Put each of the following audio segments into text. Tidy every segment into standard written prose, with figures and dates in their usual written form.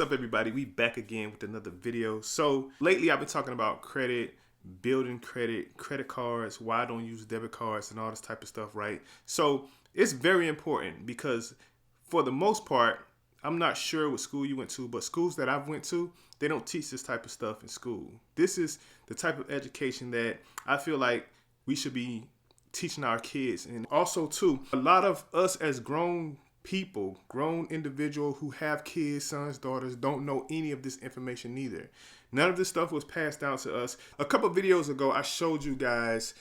What's up, everybody? We back again with another video. So lately I've been talking about credit, building credit cards, why I don't use debit cards and all this type of stuff, right? So it's very important because for the most part, I'm not sure what school you went to, but schools that I've went to, they don't teach this type of stuff in school. This is the type of education that I feel like we should be teaching our kids. And also too, a lot of us as grown people, grown individuals who have kids, sons, daughters, don't know any of this information either. None of this stuff was passed down to us. A couple of videos ago, I showed you guys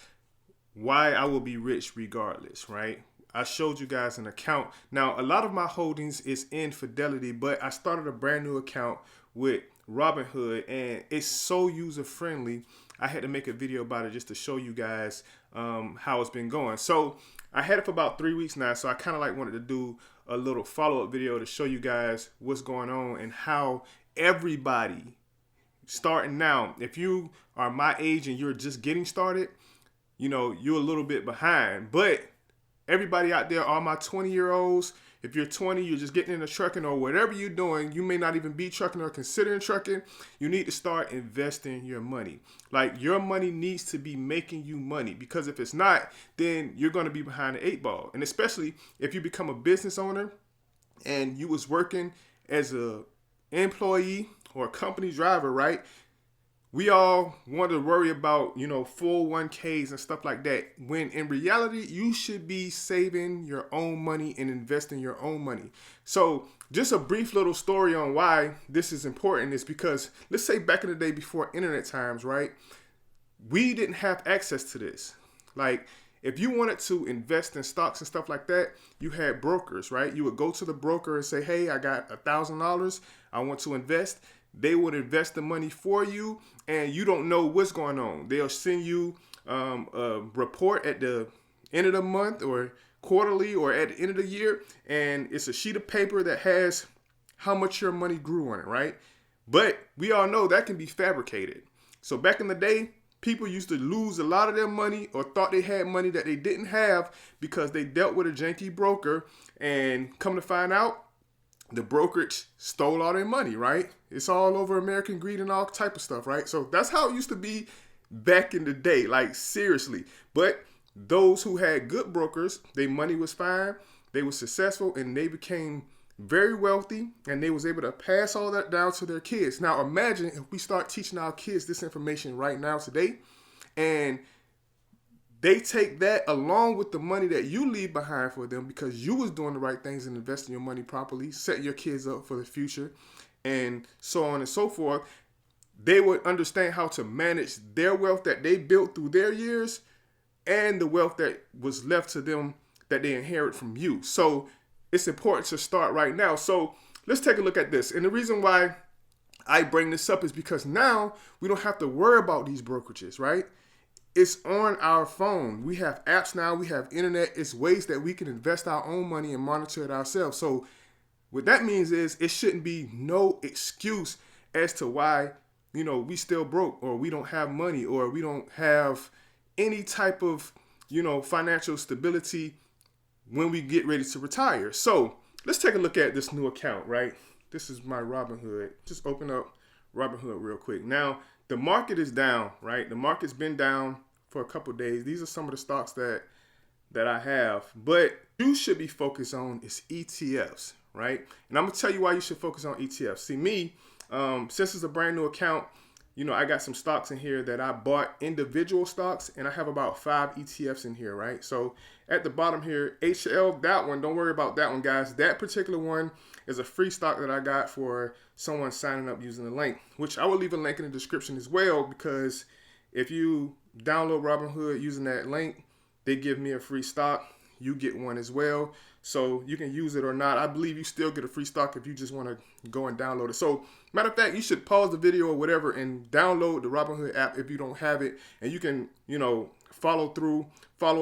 why I will be rich regardless, right? I showed you guys an account. Now, a lot of my holdings is in Fidelity, but I started a brand new account with Robinhood, and it's so user-friendly. I had to make a video about it just to show you guys how it's been going. So I had it for about 3 weeks now, so I kind of like wanted to do a little follow-up video to show you guys what's going on and how everybody starting now, if you are my age and you're just getting started, you know, you're a little bit behind. But everybody out there, all my 20-year-olds, if you're 20, you're just getting into trucking or whatever you're doing, you may not even be trucking or considering trucking, you need to start investing your money. Like, your money needs to be making you money, because if it's not, then you're going to be behind the 8 ball. And especially if you become a business owner and you was working as a employee or a company driver, right? We all want to worry about, 401ks and stuff like that, when in reality, you should be saving your own money and investing your own money. So just a brief little story on why this is important is because, let's say back in the day before internet times, right? We didn't have access to this. Like, if you wanted to invest in stocks and stuff like that, you had brokers, right? You would go to the broker and say, hey, I got $1,000. I want to invest. They would invest the money for you, and you don't know what's going on. They'll send you a report at the end of the month or quarterly or at the end of the year, and it's a sheet of paper that has how much your money grew on it, right? But we all know that can be fabricated. So back in the day, people used to lose a lot of their money or thought they had money that they didn't have because they dealt with a janky broker, and come to find out, the brokerage stole all their money, right? It's all over American greed and all type of stuff, right? So that's how it used to be back in the day, like seriously. But those who had good brokers, their money was fine, they were successful, and they became very wealthy, and they was able to pass all that down to their kids. Now imagine if we start teaching our kids this information right now today, and they take that along with the money that you leave behind for them because you was doing the right things and investing your money properly, setting your kids up for the future, and so on and so forth. They would understand how to manage their wealth that they built through their years and the wealth that was left to them that they inherit from you. So it's important to start right now. So let's take a look at this. And the reason why I bring this up is because now we don't have to worry about these brokerages, right? It's on our phone. We have apps now. We have internet. It's ways that we can invest our own money and monitor it ourselves. So what that means is it shouldn't be no excuse as to why, we still broke, or we don't have money, or we don't have any type of, financial stability when we get ready to retire. So let's take a look at this new account, right? This is my Robinhood. Just open up Robinhood real quick. Now, the market is down, right? The market's been down for a couple of days. These are some of the stocks that I have, but you should be focused on is ETFs, right? And I'm gonna tell you why you should focus on ETFs. See, me, since it's a brand new account, I got some stocks in here that I bought, individual stocks, and I have about 5 ETFs in here, right? So at the bottom here, HL, that one, don't worry about that one, guys. That particular one is a free stock that I got for someone signing up using the link, which I will leave a link in the description as well, because if you download Robinhood using that link, they give me a free stock. You get one as well. So you can use it or not. I believe you still get a free stock if you just want to go and download it. So matter of fact, you should pause the video or whatever and download the Robinhood app if you don't have it. And you can, follow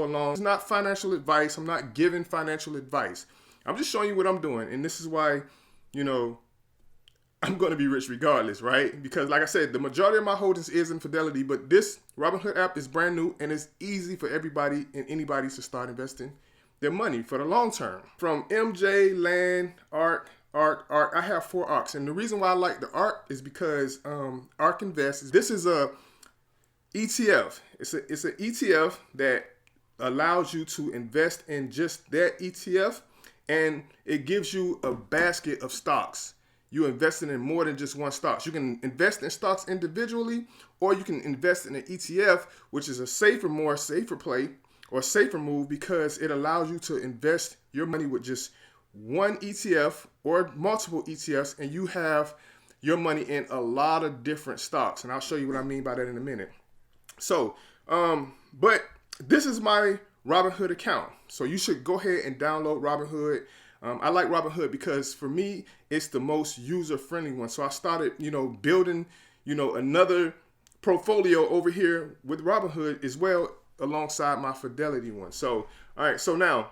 along. It's not financial advice. I'm not giving financial advice. I'm just showing you what I'm doing. And this is why, I'm going to be rich regardless, right? Because like I said, the majority of my holdings is in Fidelity, but this Robinhood app is brand new, and it's easy for everybody and anybody to start investing their money for the long term. From MJ, Land, ARK, ARK. I have 4 ARKs, and the reason why I like the ARK is because ARK Invest. This is a ETF. It's an ETF that allows you to invest in just that ETF, and it gives you a basket of stocks. You're investing in more than just one stock. You can invest in stocks individually, or you can invest in an ETF, which is a safer play or safer move, because it allows you to invest your money with just one ETF or multiple ETFs, and you have your money in a lot of different stocks. And I'll show you what I mean by that in a minute. So, but this is my Robinhood account. So you should go ahead and download Robinhood. I like Robinhood because for me, it's the most user-friendly one. So I started, building, another portfolio over here with Robinhood as well, alongside my Fidelity one. So, all right. So now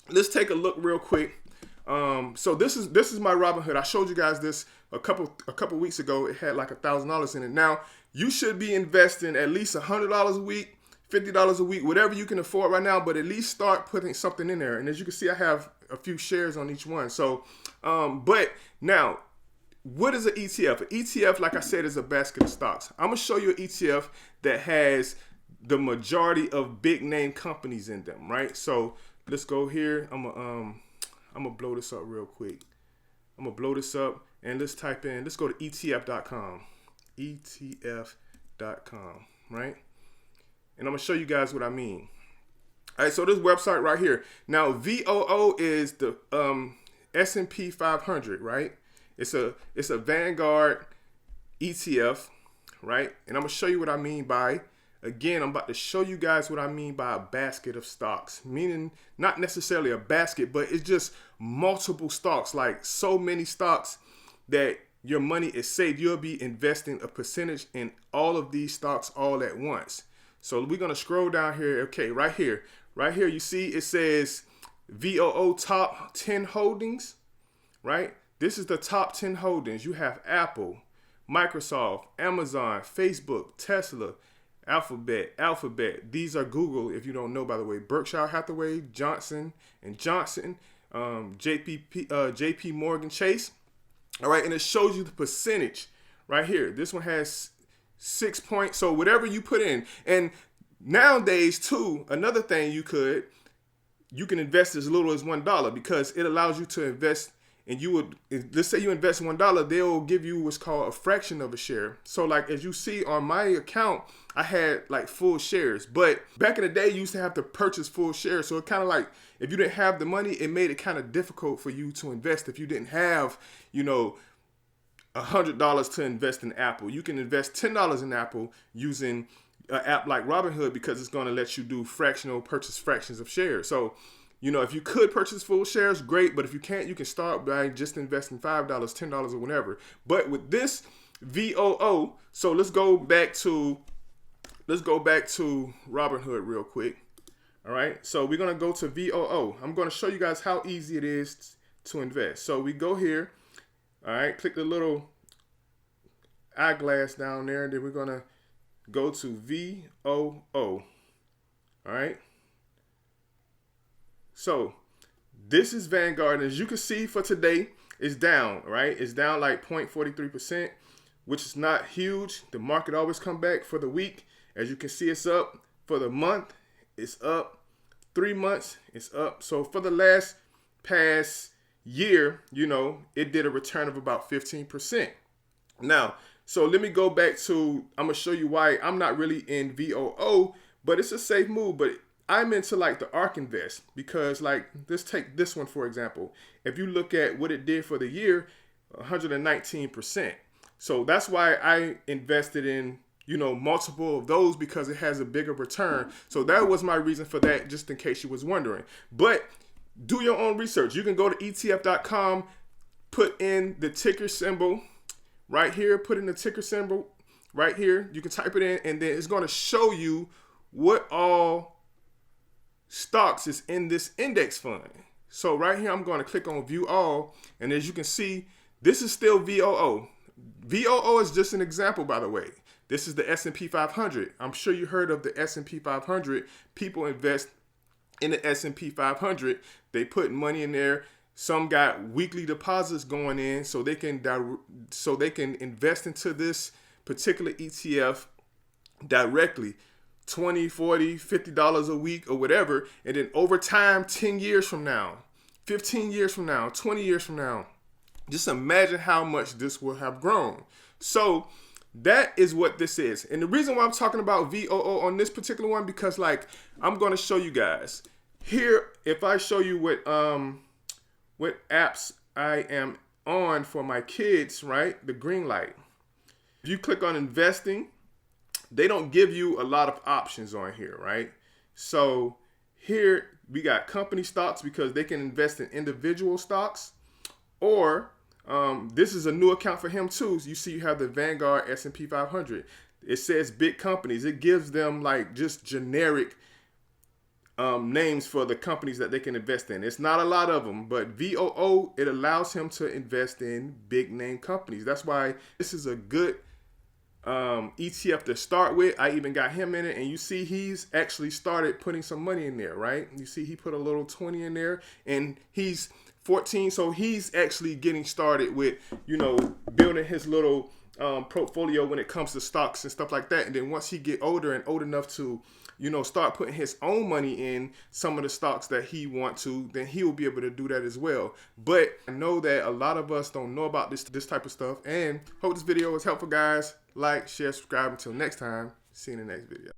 let's take a look real quick. So this is my Robinhood. I showed you guys this a couple weeks ago. It had like $1,000 in it. Now you should be investing at least $100 a week, $50 a week, whatever you can afford right now, but at least start putting something in there. And as you can see, I have a few shares on each one. So, but now, what is an ETF? An ETF, like I said, is a basket of stocks. I'm gonna show you an ETF that has the majority of big name companies in them, right? So let's go here. I'm gonna blow this up real quick. I'm gonna blow this up and let's go to ETF.com. ETF.com, right? And I'm gonna show you guys what I mean. All right, so this website right here. Now, VOO is the S&P 500, right? It's a Vanguard ETF, right? And I'm gonna show you what I mean by, again, I'm about to show you guys what I mean by a basket of stocks, meaning not necessarily a basket, but it's just multiple stocks, like so many stocks that your money is safe. You'll be investing a percentage in all of these stocks all at once. So we're going to scroll down here. Okay, right here, you see it says VOO top 10 holdings, right? This is the top 10 holdings. You have Apple, Microsoft, Amazon, Facebook, Tesla, Alphabet. These are Google, if you don't know, by the way. Berkshire Hathaway, Johnson & Johnson, JP Morgan Chase. All right, and it shows you the percentage right here. This one has 6 points. So whatever you put in. And nowadays, too, another thing you can invest as little as $1, because it allows you to invest. And let's say you invest $1, they'll give you what's called a fraction of a share. So like, as you see on my account, I had like full shares, but back in the day you used to have to purchase full shares. So it kind of like, if you didn't have the money, it made it kind of difficult for you to invest. If you didn't have, $100 to invest in Apple, you can invest $10 in Apple using an app like Robinhood, because it's going to let you do purchase fractions of shares. So, if you could purchase full shares, great. But if you can't, you can start by just investing $5, $10 or whatever. But with this VOO, so let's go back to Robinhood real quick. All right. So we're going to go to VOO. I'm going to show you guys how easy it is to invest. So we go here. All right. Click the little eyeglass down there. Then we're going to go to VOO. All right. So this is Vanguard. And as you can see for today, it's down, right? It's down like 0.43%, which is not huge. The market always come back. For the week, as you can see, it's up. For the month, it's up. 3 months, it's up. So for the past year, it did a return of about 15%. Now, so let me go back to, I'm going to show you why I'm not really in VOO, but it's a safe move. But I'm into like the ARK Invest, because like, let's take this one for example. If you look at what it did for the year, 119%. So that's why I invested in, multiple of those, because it has a bigger return. So that was my reason for that, just in case you was wondering. But do your own research. You can go to ETF.com, put in the ticker symbol right here, put in the ticker symbol right here. You can type it in, and then it's going to show you what all stocks is in this index fund. So right here, I'm going to click on view all. And as you can see, this is still VOO. VOO is just an example, by the way. This is the S&P 500. I'm sure you heard of the S&P 500. People invest in the S&P 500. They put money in there. Some got weekly deposits going in, so they can invest into this particular ETF directly, $20, $40, $50 a week or whatever. And then over time, 10 years from now, 15 years from now, 20 years from now, just imagine how much this will have grown. So that is what this is. And the reason why I'm talking about VOO on this particular one, because like I'm going to show you guys here, if I show you what apps I am on for my kids, right? The green light. If you click on investing, they don't give you a lot of options on here, right? So here we got company stocks because they can invest in individual stocks, or this is a new account for him too. You see you have the Vanguard S&P 500. It says big companies. It gives them like just generic names for the companies that they can invest in. It's not a lot of them, but VOO, it allows him to invest in big name companies. That's why this is a good ETF to start with. I even got him in it, and you see he's actually started putting some money in there, right? You see he put a little 20 in there, and he's 14, so he's actually getting started with, you know, building his little portfolio when it comes to stocks and stuff like that. And then once he get older and old enough to, you know, start putting his own money in some of the stocks that he wants to, then he will be able to do that as well. But I know that a lot of us don't know about this type of stuff, and hope this video was helpful, guys. Like, share, subscribe. Until next time, see you in the next video.